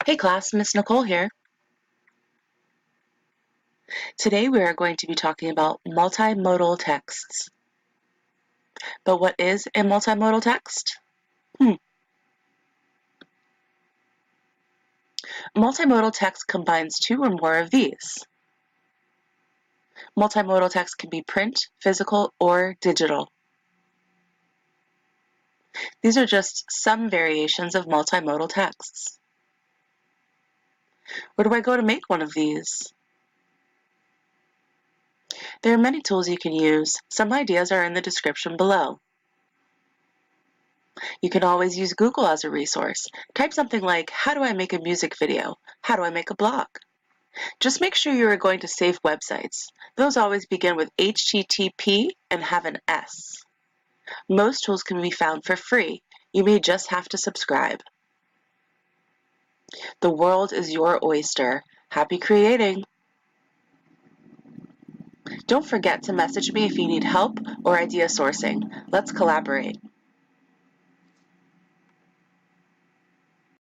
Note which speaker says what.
Speaker 1: Hey class, Miss Nicole here. Today we are going to be talking about multimodal texts. But what is a multimodal text? Multimodal text combines two or more of these. Multimodal text can be print, physical, or digital. These are just some variations of multimodal texts. Where do I go to make one of these? There are many tools you can use. Some ideas are in the description below. You can always use Google as a resource. Type something like, how do I make a music video? How do I make a blog? Just make sure you are going to safe websites. Those always begin with HTTP and have an S. Most tools can be found for free. You may just have to subscribe. The world is your oyster. Happy creating! Don't forget to message me if you need help or idea sourcing. Let's collaborate.